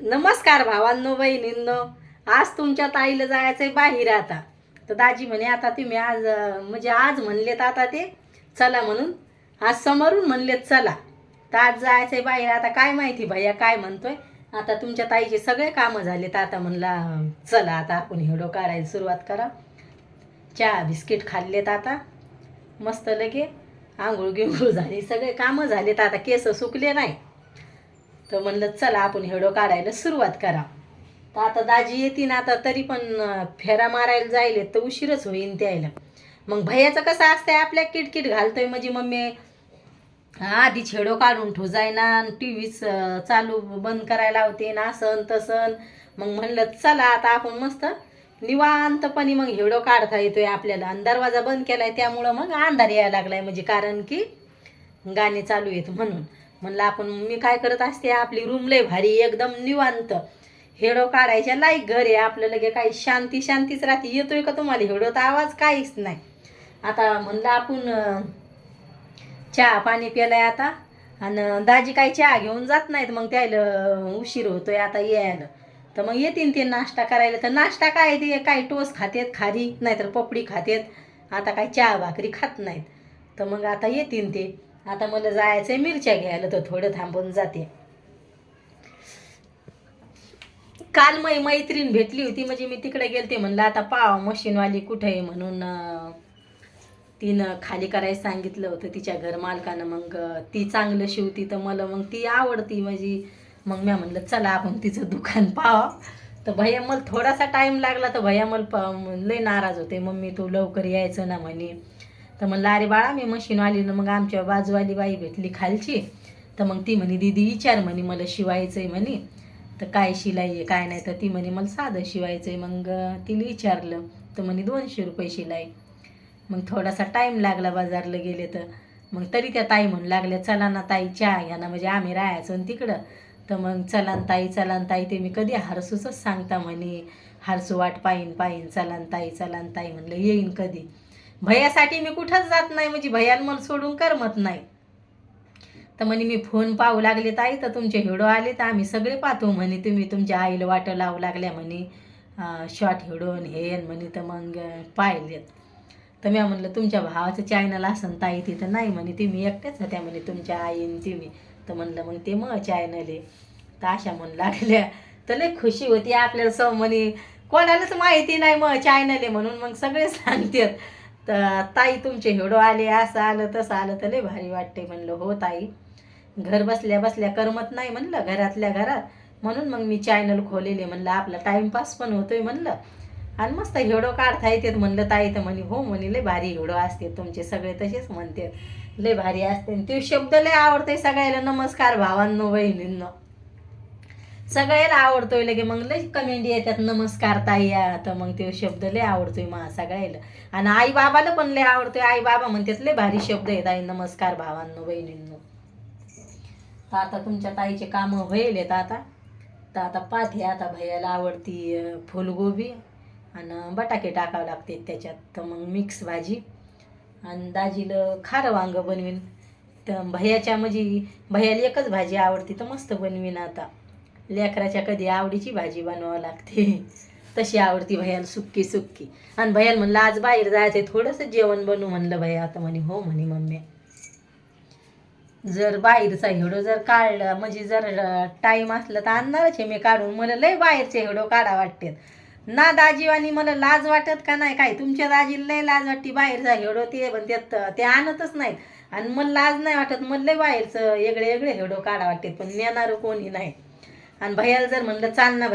नमस्कार भावांनो बहिणींनो. आज तुमच्या ताईला जायचंय बाहेर आता. तर दाजी म्हणे आता तुम्ही आज म्हणजे आज म्हणलेत आता ते चला म्हणून. आज समोरून म्हणलेत चला. तर आज जायचंय बाहेर. आता काय माहिती भैया काय म्हणतोय. आता तुमच्या ताईचे सगळे कामं झालेत. आता म्हणला चला आता आपण हिडो काढायला सुरुवात करा. चहा बिस्किट खाल्लेत आता मस्त लगे. आंघोळ गिंघोळ झाली, सगळे कामं झालेत. आता केस सुकले नाही तर म्हणलं चला आपण हेडो काढायला सुरुवात करा. तर आता दाजी येतीन आता, तरी पण फेरा मारायला जायले तर उशीरच होईन त्यायला. मग भैयाचं कसं असतंय, आपल्या किटकिट घालतोय म्हणजे मम्मी आधी छेडो काढून ठेव जायना, टी व्हीच चालू बंद करायला लावते ना असं तसं. मग म्हणलं चला आता आपण मस्त निवांतपणे मग हेडो काढता येतोय आपल्याला. आणि दरवाजा बंद केलाय त्यामुळं मग अंधार यायला लागलाय, म्हणजे कारण की गाणे चालू आहेत म्हणून. म्हणलं आपण मी काय करत असते, आपली रूम लय भारी एकदम निवांत हेडो काढायच्या लाईक घर आहे आपलं. लगे काही शांती शांतीच राहते. येतोय का तुम्हाला हेडोचा आवाज? काहीच नाही. आता म्हणलं आपण चहा पाणी प्यायलाय आता. आणि दाजी काही चहा घेऊन जात नाहीत, मग त्याला उशीर होतोय आता यायला. तर मग येतील ते नाश्ता करायला. तर नाश्ता काय ते काही टोस्ट खातेत खारी, नाहीतर पपडी खातेत. आता काही चहा भाकरी खात नाहीत. तर मग आता येतील ते. आता मला जायचंय मिरच्या घ्यायला, तर थोडं थांबून जाते. काल मैत्रीण भेटली होती, म्हणजे मी तिकडे गेलते. म्हणलं आता पाव मशीनवाली कुठे आहे म्हणून. तिनं खाली करायला सांगितलं होतं तिच्या घर मालकानं. मग ती चांगलं शिवती तर मला मग ती आवडती म्हणजे. मग मी म्हणलं चला आपण तिचं दुकान पाहावं. तर भैया मला थोडासा टाईम लागला. तर भैया मला लय नाराज होते, मम्मी तू लवकर यायचं ना म्हणे. तर म्हणलं अरे बाळा मी मशीनवालीनं. मग आमच्या बाजूवाली बाई भेटली खालची. तर मग ती म्हणे दीदी विचार म्हणे मला शिवायचं आहे म्हणे. तर काय शिलाई आहे काय नाही. तर ती म्हणे मला साधं शिवायचं आहे. मग तिने विचारलं तर म्हणे 200 रुपये शिलाई. मग थोडासा टाईम लागला बाजारला गेले तर. मग तरी त्या ताई म्हणू लागल्या चला ना ताई चहा घ्या ना, म्हणजे आम्ही राहायचो ना तिकडं. तर मग चला ना ताई ते मी कधी हारसूच सांगता म्हणे. हारसू वाट पाहीन पाहीन चला ना ताई म्हणलं येईन कधी. भैयासाठी मी कुठंच जात नाही, म्हणजे भैयाला मला सोडून करमत नाही. तर म्हणे मी फोन पाहू लागले ताई तर तुमचे हिडो आले तर आम्ही सगळे पाहतो म्हणे. तुम्ही तुमच्या आईला वाटं लावू लागल्या म्हणे शॉर्ट हिडोन हे म्हणे. तर मग पाहिलेत. तर मी म्हणलं तुमच्या भावाचं चॅनल असं ताई तिथं. नाही म्हणे तुम्ही एकट्याच होत्या म्हणे तुमच्या आईन तुम्ही. तर म्हणलं मग ते मग चॅनल आहे. तर अशा म्हणू लागल्या. तर लय खुशी होती आपल्याला म्हणे कोणालाच माहिती नाही मग चॅनल आहे म्हणून. मग सगळे सांगतात तर ताई तुमचे हिडो आले असं आलं तसं आलं तर लय भारी वाटते. म्हणलं हो ताई घर बसल्या बसल्या करमत नाही म्हणलं घरातल्या घरात. म्हणून मग मी चॅनल खोलेले म्हणलं आपला टाईमपास पण होतोय म्हणलं. आणि मस्त हिडो काढता येतात म्हणलं ताई. तर म्हणे हो म्हणे लय भारी हिडो असते तुमचे, सगळे तसेच म्हणतात लय भारी असते. ते शब्द लय आवडते सगळ्याला. नमस्कार भावांनो बहिणींनो, सगळ्याला आवडतोय लगे. मग लय कमेंट येतात नमस्कार ताई या. तर मग ते शब्द लय आवडतोय मा सगळ्याला. आणि आई बाबाला पण लय आवडतोय. आई बाबा म्हणतात लय भारी शब्द येत आहे नमस्कार भावांनो बहिणींनो. तर आता तुमच्या ताईचे कामं व्हायलेत आता. तर आता पाहते आता भैयाला आवडती फुलगोबी आणि बटाके टाकावं लागते त्याच्यात. तर मग मिक्स भाजी. आणि दाजीला खारं वांगं बनवीन. तर भैयाच्या म्हणजे भैयाला एकच भाजी आवडती तर मस्त बनवीन आता. लेकराच्या कधी आवडीची भाजी बनवावं लागते तशी आवडती भैयाला सुक्की सुक्की. आणि भैयाला म्हणलं आज बाहेर जायचंय थोडंसं जेवण बनवू म्हणलं भैया. आता म्हणे हो म्हणे मम्मी. जर बाहेरचा हिडो जर काढला म्हणजे जर टाईम असला तर आणणारच आहे मी काढून. मला लय बाहेरचे हिडो काढा वाटते ना दाजीवानी. मला लाज वाटत का नाही काय? तुमच्या दाजीला लय लाज वाटते बाहेरचा हिडो ते पण त्यात ते आणतच नाहीत. आणि मला लाज नाही वाटत. मला लय बाहेरचं वेगळे वेगळे हिडो काढा वाटते पण नेणारं कोणी नाही. आणि भैयाला जर म्हणलं चाल ना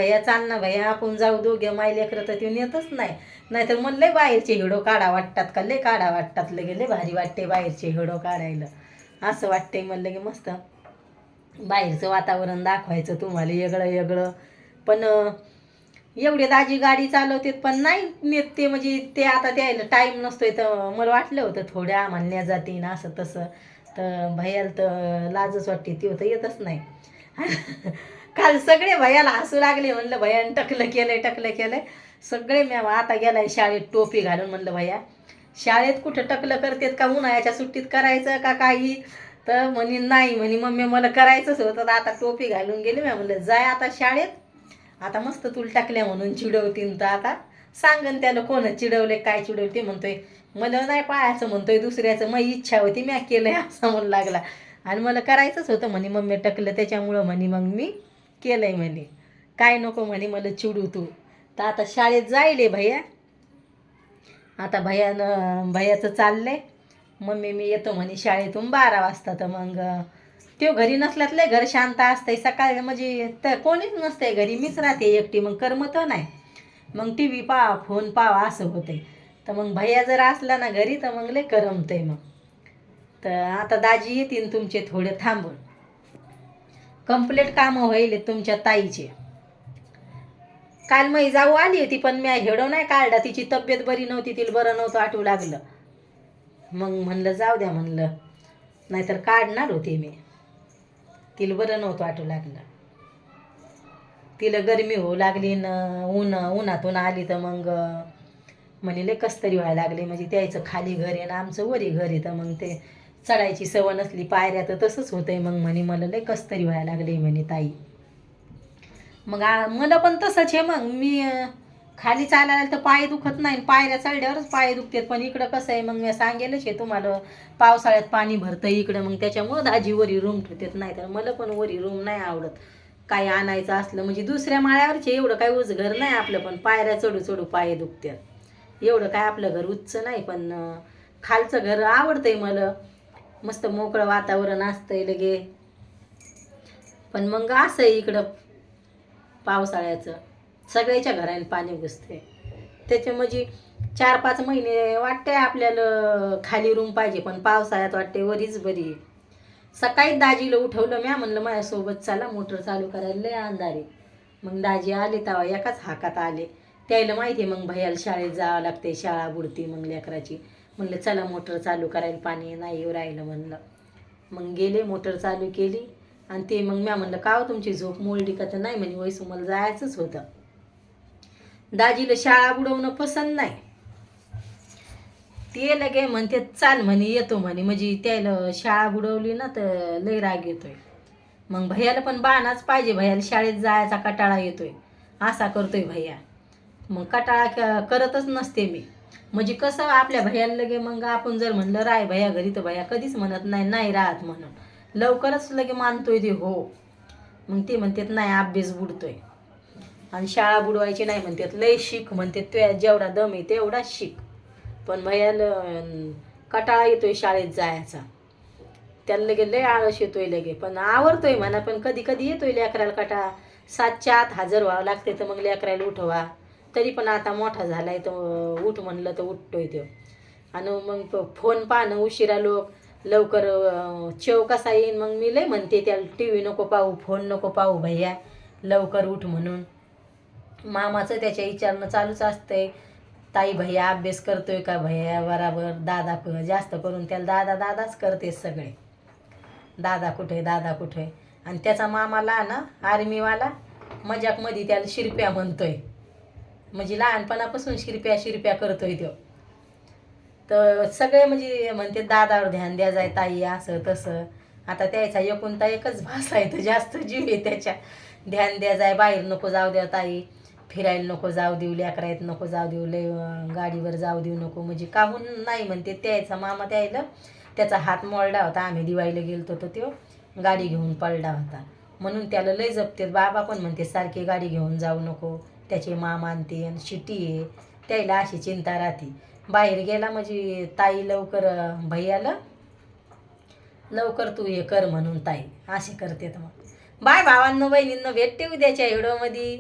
भैया आपण जाऊ दोघे माय लेकरं तर ते नेतच नाही. नाहीतर मला लय बाहेरचे हिडो काढा वाटतात का लय काढा वाटतात. लगे लय भारी वाटते बाहेरचे हिडो काढायला. असं वाटतंय म्हणलं की मस्त बाहेरचं वातावरण दाखवायचं तुम्हाला वेगळं वेगळं. पण एवढे दाजी गाडी चालवतात पण नाही नेत ते. म्हणजे ते आता द्यायला टाईम नसतोय. तर मला वाटलं होतं थोड्या म्हणल्या जाते ना असं तसं. तर भैयाला तर लाजच वाटते ती होतं येतच नाही काल सगळे भैयाला हसू लागले. म्हणलं भैयानं टकलं केलंय. सगळे मी आता गेलाय शाळेत टोपी घालून. म्हणलं भैया शाळेत कुठं टकलं करतात का? उन्हाळ्याच्या सुट्टीत करायचं का काही? तर म्हणे नाही, म्हणे मम्मी मला करायचंच होतं, तर आता टोपी घालून गेले. मी म्हणलं जाय आता शाळेत, आता मस्त तुला टाकल्या म्हणून चिडवतीन, तर आता सांगन त्याला कोण चिडवले काय चिडवले. ते म्हणतोय मला नाही पाहायचं, म्हणतोय दुसऱ्याचं, मग इच्छा होती मी केलंय असं म्हणू लागला. आणि मला करायचंच होतं म्हणे मम्मी टाकलं त्याच्यामुळं म्हणे मग मी केलंय म्हणे, काय नको म्हणे मला चिडू तू. तर आता शाळेत जायले भैया, आता भैयाचं चाललंय मम्मी मी येतो म्हणे शाळेतून 12 वाजता. तर मग तो घरी नसल्यात लय घर शांत असतंय सकाळी, म्हणजे तर कोणीच नसतंय घरी, मीच राहते एकटी, मग करमत नाही. मग टी व्ही पाहा फोन पाहा असं होतंय. तर मग भैया जर असला ना घरी तर मग लय करमतंय मग. तर आता दाजी येतील तुमचे थोडे थांबून, कंप्लीट कामं होईल तुमच्या ताईचे. काल मग जाऊ आली होती पण मी हेडो नाही काढला, तिची तब्येत बरी नव्हती, तिला बरं नव्हतं आठवू लागलं. मग म्हणलं जाऊ द्या म्हणलं, नाहीतर काढणार होते मी, तिला बरं नव्हतं आठवू लागलं. तिला गरमी होऊ लागली न उन्हातून आली तर मग म्हणे लय कस्तरी व्हायला लागली, म्हणजे त्याचं खाली घर आहे ना आमचं वरी घर आहे, तर मग ते चढायची सवय नसली पायऱ्या तर तसंच होतंय. मग म्हणे मला लय कस्तरी व्हायला लागली म्हणे ताई. मग मला पण तसंच आहे, मग मी खाली चालायला तर पाय दुखत नाही, पायऱ्या चढल्यावरच पाय दुखतात. पण इकडं कसं आहे मग मी सांगेलच आहे तुम्हाला, पावसाळ्यात पाणी भरतं इकडं, मग त्याच्यामुळं दाजी वरी रूम ठेवतात. नाही तर मला पण वरी रूम नाही आवडत. काही आणायचं असलं म्हणजे दुसऱ्या माळ्यावरचे, एवढं काही उच घर नाही आपलं, पण पायऱ्या चढू चढू पाय दुखतात. एवढं काय आपलं घर उच्च नाही, पण खालचं घर आवडतंय मला, मस्त मोकळं वातावरण असतंय लगे. पण मग असं आहे इकडं पावसाळ्याचं सगळ्याच्या घराला पाणी घुसते, त्याच्या म्हणजे 4-5 महिने वाटते आपल्याला खाली रूम पाहिजे, पण पावसाळ्यात वाटते वरीच बरी. सकाळी दाजीला उठवलं म्या, म्हणलं माझ्यासोबत चला मोटर चालू करायला, लय अंधारे. मग दाजी आले तेव्हा एकाच हाकात आले, त्याला माहिती आहे मग भैयाला शाळेत जावं लागते, शाळा बुडती मग लेकराची. म्हणलं चला मोटर चालू करायला, पाणी नाही येऊ राहिलं म्हणलं. मग गेले मोटर चालू केली. आणि ते मग म्या म्हणलं का हो तुमची झोप मोडली का? तर नाही म्हणे वैसू मला जायचंच होतं. दाजीला शाळा बुडवणं पसंत नाही, ते लगे म्हणते चाल म्हणे येतो म्हणे, म्हणजे त्याला शाळा बुडवली ना तर लय राग येतोय. मग भैयाला पण बहानाच पाहिजे, भैयाला शाळेत जायचा कटाळा येतोय असा करतोय भैया. मग कटाळा करतच नसते मी, म्हणजे कसं आपल्या भैयाला लगे मग आपण जर म्हणलं राय भैया घरी, तर भैया कधीच म्हणत नाही नाही राहत म्हणून, लवकरच लगे मानतोय ते हो. मग ते म्हणतात नाही अभ्यास बुडतोय, आणि शाळा बुडवायची नाही म्हणतात, लय शिक म्हणतात, तुझ्या जेवढा दम आहे तेवढाच शिक. पण भैयाला कटाळा येतोय शाळेत जायचा, त्याला लगे लय आळस येतोय लगे. पण आवडतोय म्हणा, पण कधी कधी येतोय लेकराला कटाळा. 7च्या आत हजर व्हावं लागते, तर मग लेकराला उठवा. तरी पण आता मोठा झालाय तर उठ म्हणलं तर उठतोय तो. आणि मग फोन पाहणं उशिरा लोक लवकर चेव कसा येईन, मग मी लय म्हणते त्याला टी व्ही नको पाहू, फोन नको पाहू भैया, लवकर उठ म्हणून. मामाचं त्याच्या विचारणं चालूच असतंय, ताई भैया अभ्यास करतोय का, भैया बराबर. दादा जास्त करून त्याला दादा दादाच करते सगळे, दादा कुठे दादा कुठे. आणि त्याचा मामाला ना आर्मीवाला मजाकमध्ये त्याला शिरप्या म्हणतोय, म्हणजे लहानपणापासून शिरप्या शिरप्या करतोय तो. तर सगळे म्हणजे म्हणते दादावर ध्यान द्या जाय ताई असं तसं. आता त्याचा एकुलता एकच भाषा आहे, तर जास्त जीव आहे त्याच्या, ध्यान द्या जाय, बाहेर नको जाऊ द्या ताई, फिरायला नको जाऊ देऊ, लेकरायत नको जाऊ देऊ, लय गाडीवर जाऊ देऊ नको, म्हणजे काहून नाही म्हणते. त्याचा मामा त्याला त्याचा हात मोडला होता, आम्ही दिवाळीला गेलतो तर तो गाडी घेऊन पडला होता, म्हणून त्याला लय जपते. बाबा पण म्हणते सारखी गाडी घेऊन जाऊ नको, त्याचे मामा आणते आणि शिटी आहे, त्याला अशी चिंता राहते. बाहेर गेला म्हणजे ताई लवकर भैयाला लवकर तू हे कर म्हणून ताई असे करते. तर मग बाय भावांनो बहिणींनो, भेटते उद्याच्या व्हिडिओमध्ये.